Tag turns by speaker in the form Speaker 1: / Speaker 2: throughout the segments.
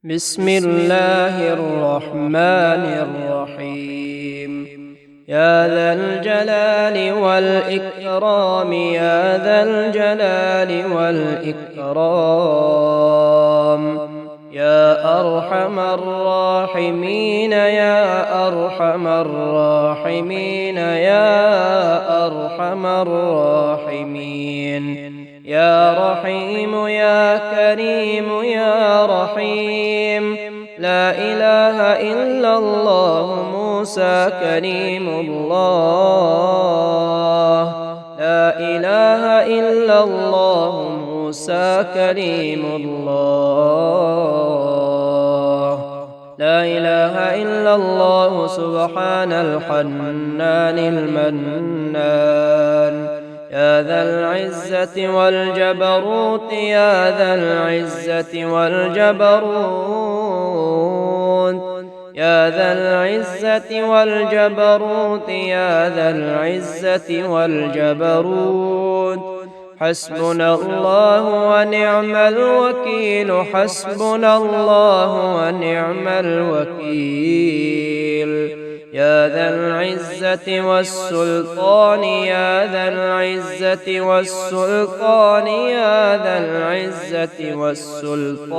Speaker 1: بسم الله الرحمن الرحيم. يا ذا الجلال والإكرام، يا ذا الجلال والإكرام، يا أرحم الراحمين، يا أرحم الراحمين، يا أرحم الراحمين، يا رحيم يا كريم يا رحيم. لا إله إلا الله موسى كريم الله، لا إله إلا الله موسى كريم الله، لا إله إلا الله سبحان الحنان المنان. يا ذا العزة والجبروت، يا ذا العزة والجبروت، يا ذا العزة والجبروت، يا ذا العزة والجبروت. حسبنا الله ونعم الوكيل، حسبنا الله ونعم الوكيل. يا ذا العزة والسلطان، يا ذا العزة والسلطان، يا ذا العزة والسلطان.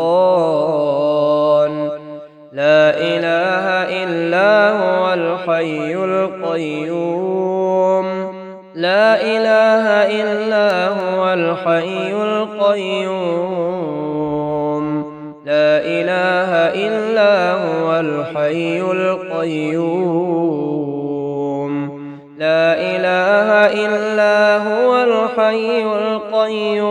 Speaker 1: لا إله إلا هو الحي القيوم، لا إله إلا هو الحي القيوم، لا إله إلا هو الحي القيوم، لا إله إلا هو الحي القيوم،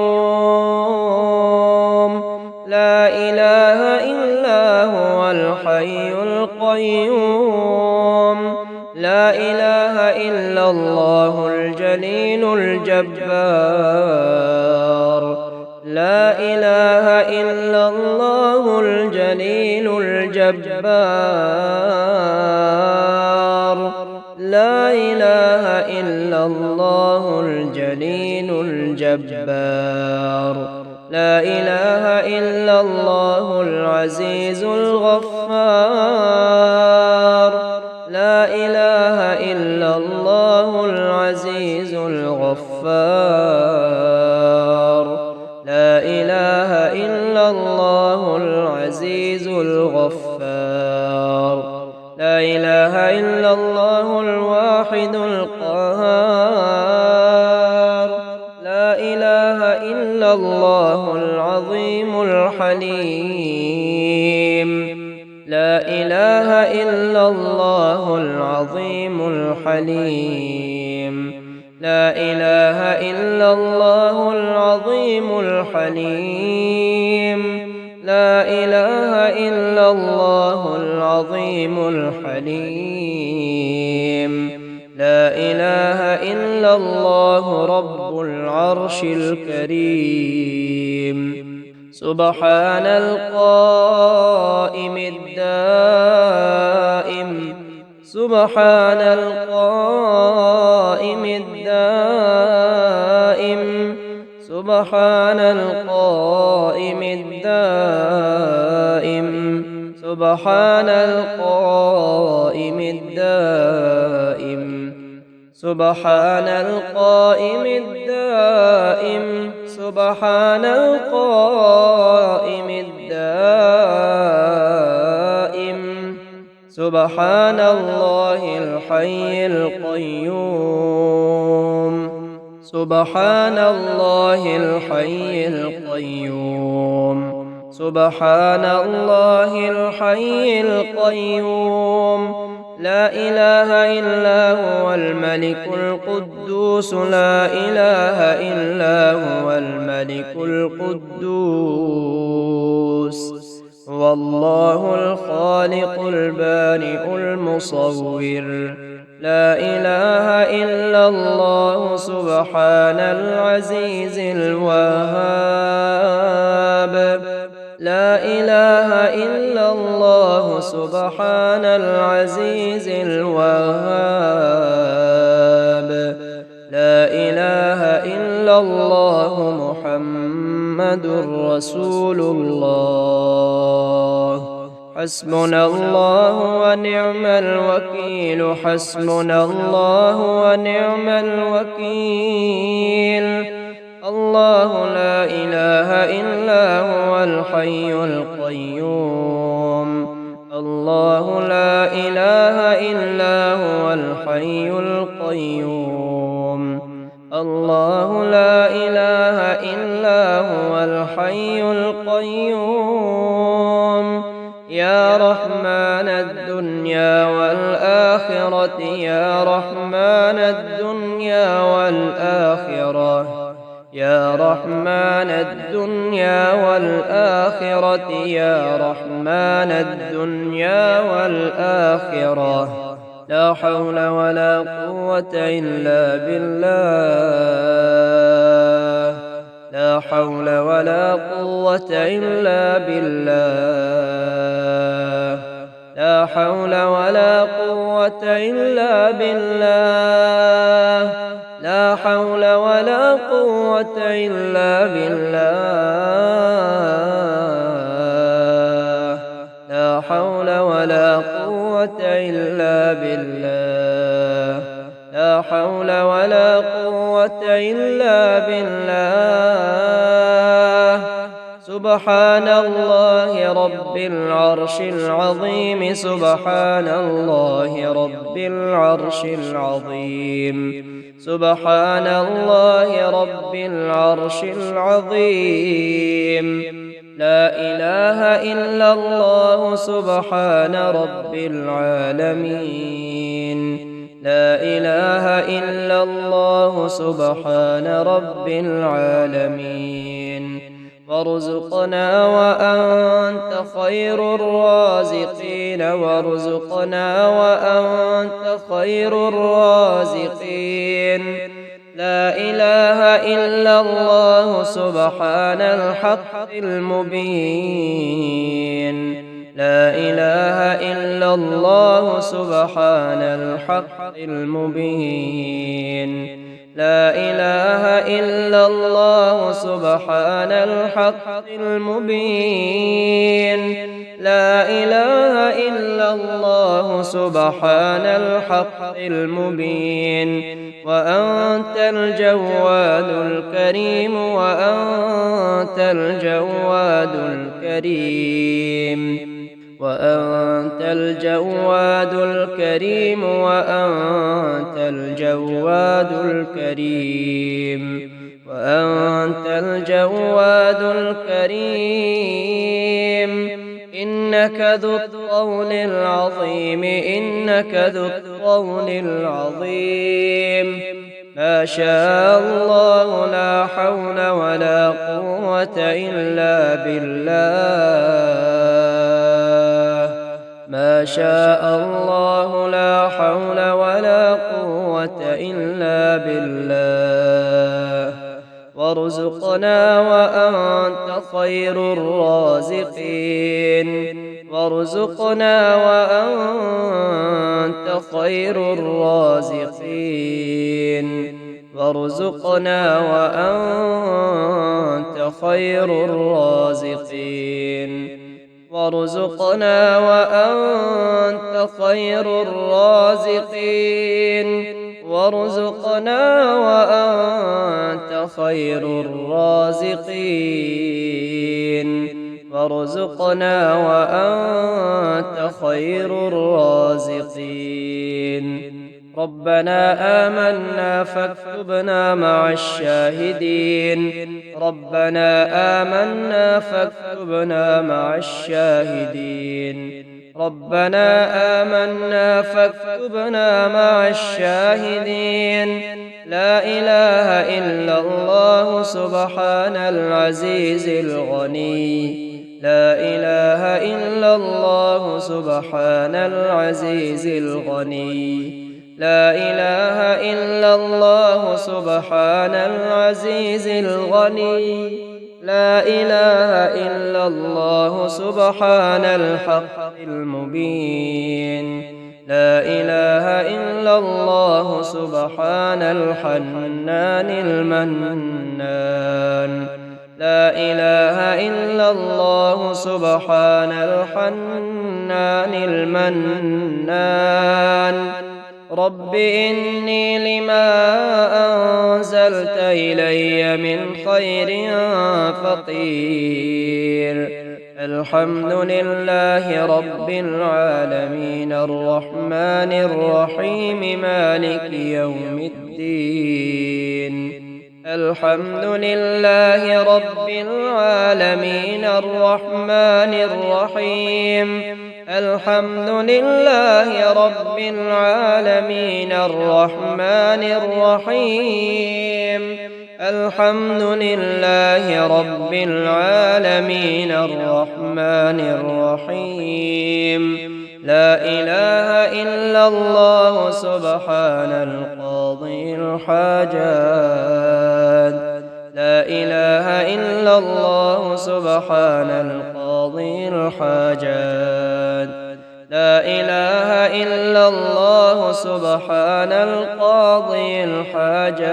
Speaker 1: لا إله إلا هو الحي القيوم. لا إله إلا الله الجليل الجبار، لا إله إلا الله الجليل الجبار، لا إله إلا الله الجليل الجبار، لا إله إلا الله العزيز الغفار، لا إله إلا الله العزيز الغفار، لا إله إلا الله العزيز الغفار، لا إله إلا الله الواحد القهار، لا إله إلا الله العظيم الحليم، لا إله إلا الله العظيم الحليم، لا إله إلا الله العظيم الحليم، لا إله إلا الله العظيم الحليم، لا إله إلا الله رب العرش الكريم. سبحان القائم الدائم، سبحان القائم الدائم، سبحان القائم الدائم، سبحان القائم الدائم، سبحان القائم الدائم، سبحان القائم الدائم. سبحان الله الحي القيوم، سبحان الله الحي القيوم، سبحان الله الحي القيوم. لا إله إلا هو الملك القدوس، لا إله إلا هو الملك القدوس. هو الله الخالق البارئ المصور، لا إله إلا الله سبحان العزيز الوهاب، لا إله إلا الله سبحان العزيز الوهاب، لا إله إلا الله محمد رسول الله. حسبنا الله ونعم الوكيل حسبنا الله ونعم الوكيل الله لا إله إلا هو الحي القيوم الله لا إله إلا هو الحي القيوم الله لا إله إلا هو الحي القيوم يا رحمن الدنيا والآخرة يا رحمن الدنيا والآخرة يا رحمن الدنيا والآخرة يا رحمن الدنيا والآخرة لا حول ولا قوة إلا بالله لا حول ولا قوة إلا بالله لا حول ولا قوة إلا بالله لا حول ولا قوة إلا بالله لا حول ولا قوة إلا بالله لا حول ولا قوة إلا بالله سبحان الله رب العرش العظيم سبحان الله رب العرش العظيم سبحان الله رب العرش العظيم لا إله إلا الله سبحان رب العالمين لا إله إلا الله سبحان رب العالمين وارزقنا وأنت خير الرازقين وارزقنا وأنت خير الرازقين لا إله إلا الله سبحان الحق المبين لا إله إلا الله سبحان الحق المبين لا إله إلا الله سبحان الحق المبين لا إله إلا الله سبحان الحق المبين وأنت الجواد الكريم وأنت الجواد الكريم وأنت الجواد الكريم وأنت الجواد الكريم وأنت الجواد الكريم إنك ذو الطول العظيم إنك ذو الطول العظيم ما شاء الله لا حول ولا قوة إلا بالله ما شاء الله لا حول ولا قوة إلا بالله وارزقنا وأنت خير الرازقين وارزقنا وأنت خير الرازقين وارزقنا وأنت خير الرازقين وارزقنا وأنت خير الرازقين وارزقنا وأنت خير الرازقين وارزقنا وأنت خير الرازقين ربنا آمنا فاكتبنا مع الشاهدين ربنا آمنا فاكتبنا مع الشاهدين ربنا آمنا فاكتبنا مع الشاهدين لا إله إلا الله سبحان العزيز الغني لا إله إلا الله سبحان العزيز الغني لا إله إلا الله سبحان العزيز الغني لا إله إلا الله سبحان الحق المبين لا إله إلا الله سبحان الحنان المنان لا إله إلا الله سبحان الحنان الحنان المنان رب إني لما أنزلت إلي من خير فقير. الحمد لله رب العالمين الرحمن الرحيم مالك يوم الدين. الحمد لله رب العالمين الرحمن الرحيم. الحمد لله رب العالمين الرحمن الرحيم. الحمد لله رب العالمين الرحمن الرحيم. لا إله إلا الله سبحان القاضي الحاجات. لا إله إلا الله سبحان القاضي الحاجات. لا إله إلا الله سبحان القاضي الحاجات.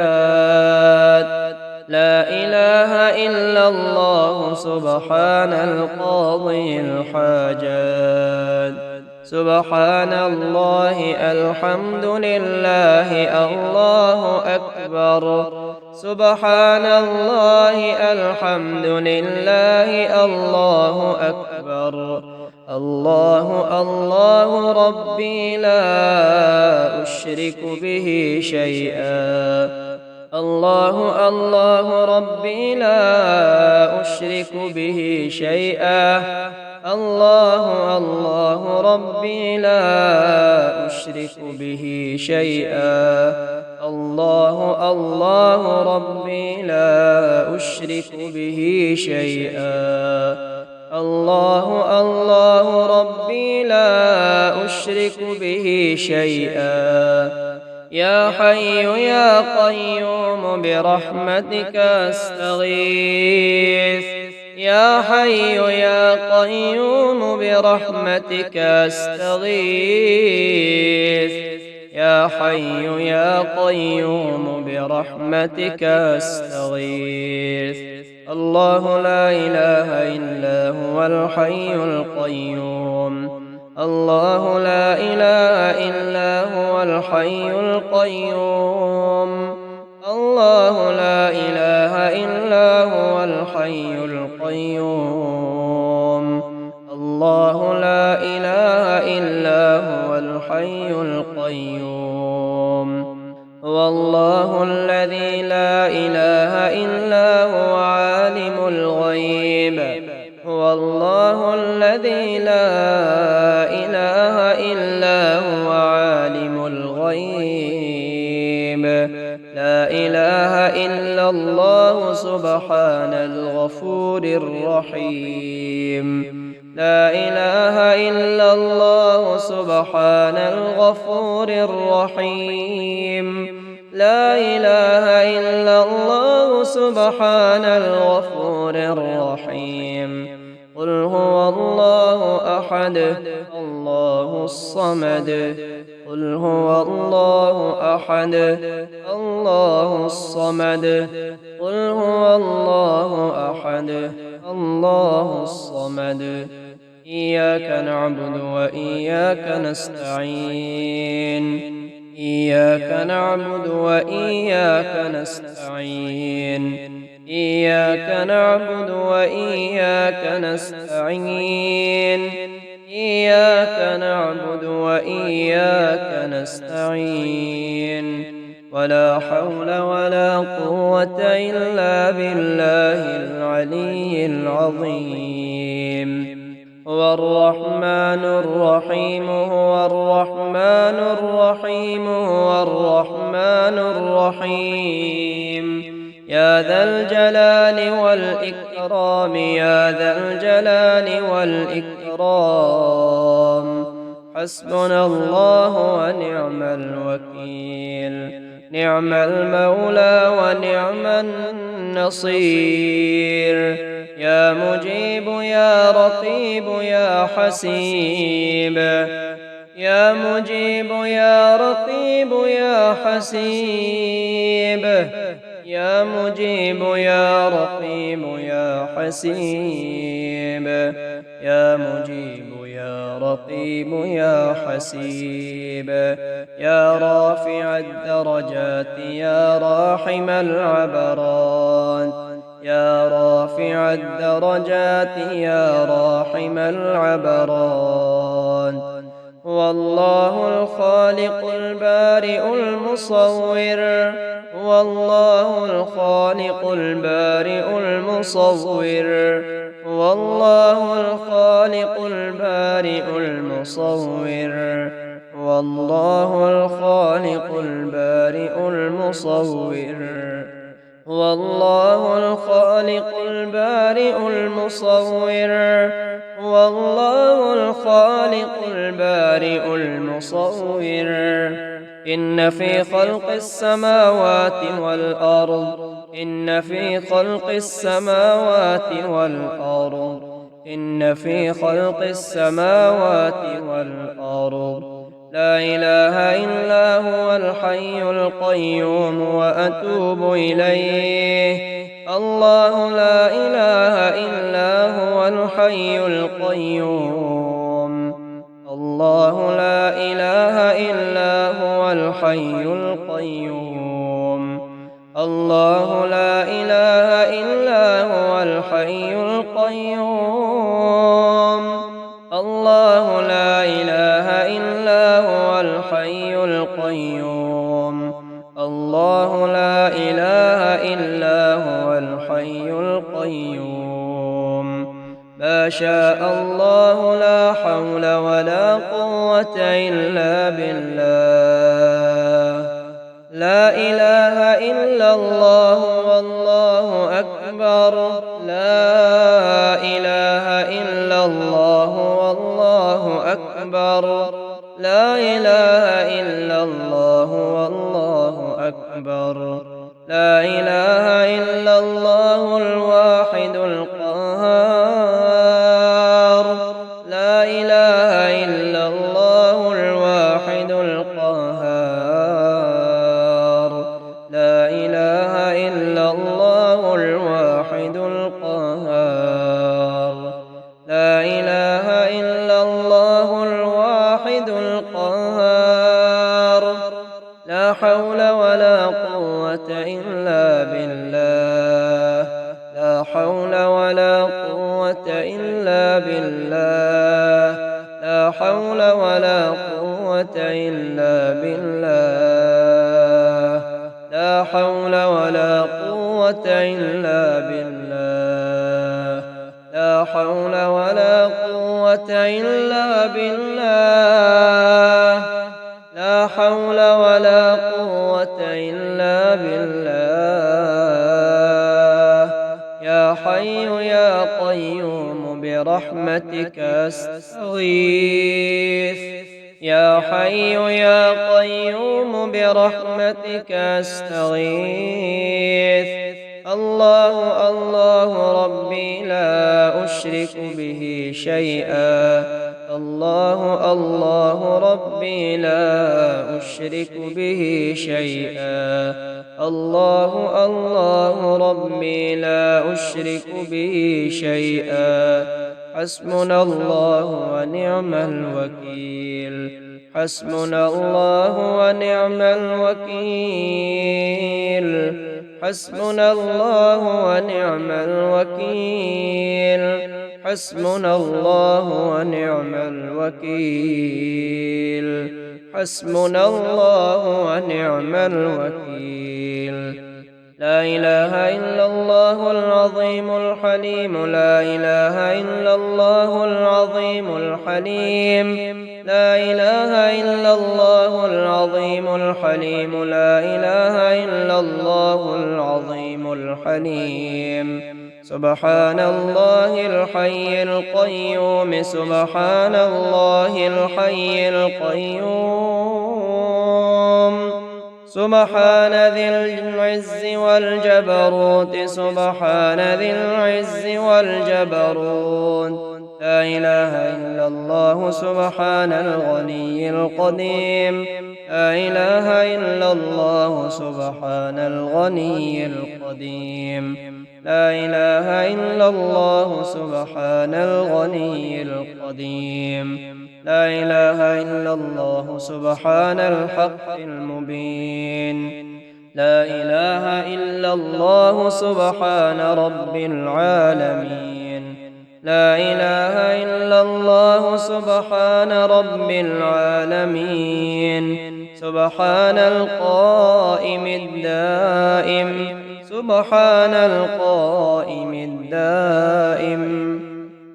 Speaker 1: لا إله إلا الله سبحان القاضي الحاجات. سبحان الله الحمد لله الله أكبر. سبحان الله الحمد لله الله أكبر. الله الله ربي لا أشرك به شيئا. الله الله ربي لا أشرك به شيئا. الله الله ربي لا أشرك به شيئا. الله الله ربي لا أشرك به شيئا. الله الله ربي لا أشرك به شيئا. يا حي يا قيوم برحمتك أستغيث. يا حي يا قيوم برحمتك أستغيث. يا حي يا قيوم برحمتك أستغيث. الله لا إله إلا هو الحي القيوم. الله لا إله إلا هو الحي القيوم. الله لا إله إلا هو الحي القيوم. الله لا إله إلا هو الحي القيوم. هو الله الذي لا إله إلا هو عالم الغيب. هو الله الذي لا إله إلا هو عالم الغيب. لا إله إلا الله سبحان الغفور الرحيم. لا إله إلا الله سبحان الغفور الرحيم. لا إله إلا الله سبحان الغفور الرحيم. قل هو الله أحد الله الصمد. قل هو الله أحد الله الصمد. قل هو الله أحد الله الصمد. إياك نعبد وإياك نستعين. إياك نعبد وإياك نستعين. إياك نعبد وإياك نستعين. إياك نعبد وإياك نستعين. ولا حول ولا قوة إلا بالله العلي العظيم. هو الرحمن الرحيم. هو الرحمن الرحيم. هو الرحمن الرحيم. يا ذا الجلال والإكرام. يا ذا الجلال والإكرام. حسبنا الله ونعم الوكيل. نعم المولى ونعم النصير. يا مجيب يا رقيب يا حسيب. يا مجيب يا رقيب يا حسيب. يا مجيب يا رقيب يا حسيب. يا مجيب يا رقيب يا حسيب. يا رافع الدرجات يا راحم العبرات، يا رافع الدرجات يا راحم العبرات. هو الله الخالق البارئ المصور، هو الله الخالق البارئ المصور، هو الله الخالق البارئ المصور، هو الله الخالق البارئ المصور، هو الله الخالق البارئ المصور، هو الله الخالق البارئ المصور. إن في خلق السماوات والأرض، إن في خلق السماوات والأرض، إن في خلق السماوات والأرض لا إله إلا هو الحي القيوم وأتوب إليه. الله لا إله إلا هو الحي القيوم، الله لا إله إلا هو الحي القيوم، الله لا إله إلا هو الحي القيوم، الله لا إله إلا هو الحي القيوم، الله لا إله إلا هو الحي القيوم. ما شاء الله لا حول ولا قوة إلا بالله. لا إله إلا الله والله أكبر، لا إله إلا الله والله أكبر، لا إله إلا الله والله أكبر، لا إله إلا الله الواحد القهار، لا إله إلا الله الواحد القهار، لا إله إلا الله الواحد القهار، لا إله إلا الله الواحد القهار. لا حول ولا قوة إلا بالله، لا حول ولا قوة إلا بالله، لا حول ولا قوة إلا بالله، لا حول ولا قوة إلا بالله، لا حول ولا قوة إلا بالله، لا حول ولا قوة إلا بالله. يا حي يا قيوم برحمتك أستغيث، يا حي يا قيوم برحمتك أستغيث. الله الله ربي لا أشرك به شيئا، الله الله ربي لا أشرك به شيئا، الله الله ربي لا أشرك به شيئا. حسبنا الله ونعم الوكيل، حسبنا الله ونعم الوكيل، حسبنا الله ونعم الوكيل، حسبنا الله ونعم الوكيل، حسبنا الله ونعم الوكيل. لا إله إلا الله العظيم الحليم، لا إله إلا الله العظيم الحليم، لا إله إلا الله العظيم الحليم، لا إله إلا الله العظيم الحليم. سبحان الله الحي القيوم، سبحان الله الحي القيوم، سبحان ذي العز والجبروت، سبحان ذي العز والجبروت. لا إله إلا الله سبحان الغني القديم، لا إله إلا الله سبحان الغني القديم. لا إله إلا الله سبحان الغني القديم. لا إله إلا الله سبحان الحق المبين. لا إله إلا الله سبحان رب العالمين. لا إله إلا الله سبحان رب العالمين. سبحان القائم الدائم. سبحان القائم الدائم.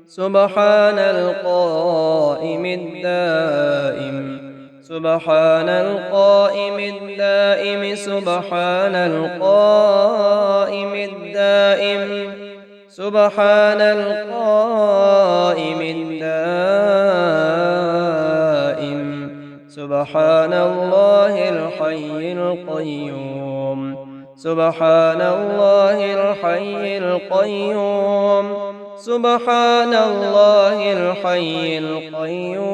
Speaker 1: سبحان القائم الدائم. سبحان القائم الدائم. سبحان القائم الدائم. سبحان القائم الدائم. سبحان الله الحي القيوم. سبحان الله الحي القيوم. سبحان الله الحي القيوم.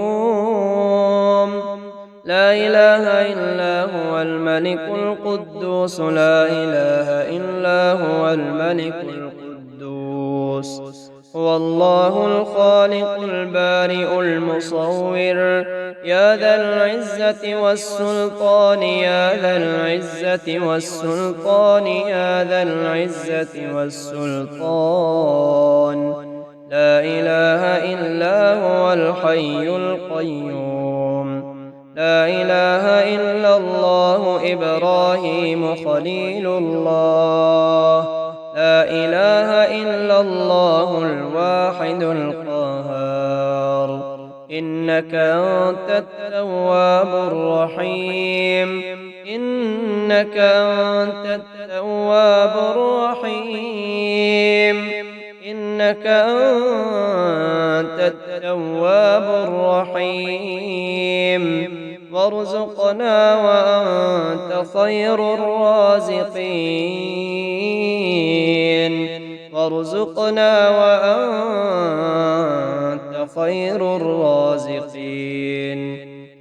Speaker 1: لا إله إلا هو الملك القدوس. لا إله إلا هو الملك القدوس. هو الله الخالق البارئ المصور. يا ذا العزة والسلطان. يا ذا العزة والسلطان. يا ذا العزة والسلطان. لا إله إلا هو الحي القيوم. لا إله إلا الله إبراهيم خليل الله. لا إله إلا الله الواحد القهار. إنك أنت التواب الرحيم. إنك أنت التواب الرحيم. إنك أنت التواب الرحيم. وارزقنا وأنت خير الرازقين. وارزقنا وأنت خير الرازقين.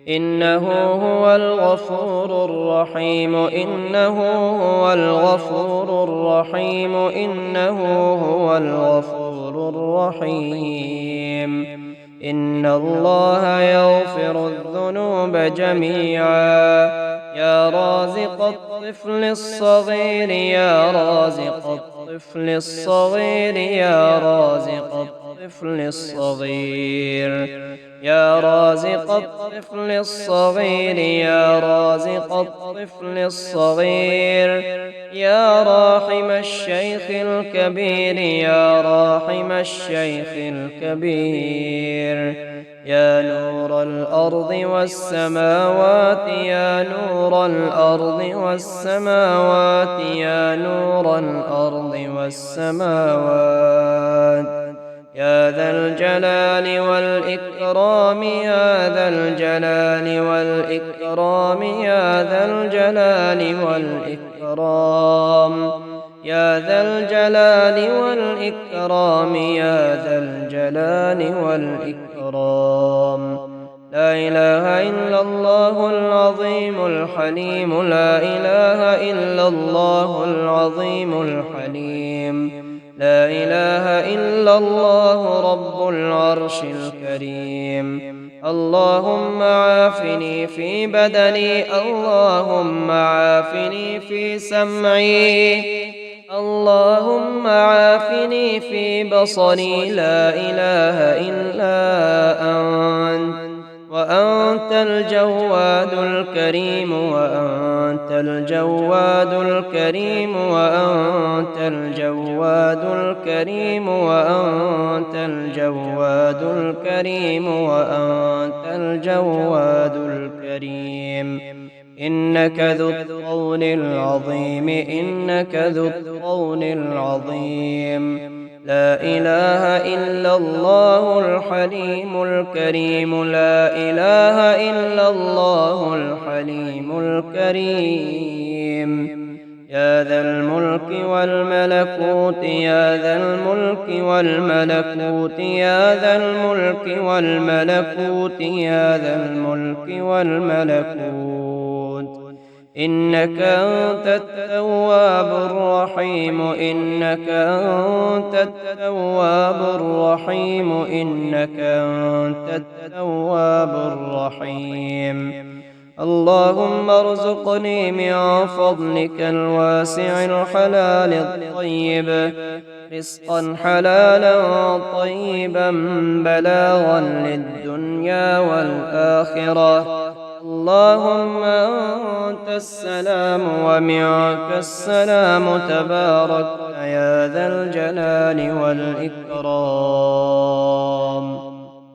Speaker 1: إنه هو الغفور الرحيم. إنه هو الغفور الرحيم. إنه هو الغفور الرحيم. إن الله يغفر الذنوب جميعا. يا رازق الطفل الصغير. يا رازق الطفل الصغير. يا رازق الطفل الصغير. يا رازق الطفل الصغير. يا رازق الطفل الصغير. يا راحم الشيخ الكبير. يا راحم الشيخ الكبير. يا نور الأرض والسماوات. يا نور الأرض والسماوات. يا نور الأرض والسماوات. يا ذا الجلال والإكرام. يا ذا الجلال والإكرام. يا ذا الجلال والإكرام. يا ذا الجلال والإكرام. يا ذا الجلال والإكرام. لا إله إلا الله العظيم الحليم. لا إله إلا الله العظيم الحليم. لا إله إلا الله رب العرش الكريم. اللهم عافني في بدني. اللهم عافني في سمعي. اللهم عافني في بصري. لا إله إلا أنت. وأنت الجواد الكريم. وأنت الجواد الكريم. وأنت الجواد الكريم. وأنت الجواد الكريم. وأنت الجواد الكريم. إنك ذو الطول العظيم. إنك ذو الطول العظيم. لا إله إلا الله الحليم الكريم. لا إله إلا الله الحليم الكريم. يا ذا الملك والملكوت. يا ذا الملك والملكوت. يا ذا الملك والملكوت. يا ذا الملك والملكوت. إنك أنت التواب الرحيم إنك أنت التواب الرحيم إنك أنت التواب الرحيم. اللهم ارزقني من فضلك الواسع الحلال الطيب رزقا حلالا طيبا بلاغا للدنيا والآخرة. اللهم أنت السلام ومنك السلام تبارك يا ذا الجلال والإكرام.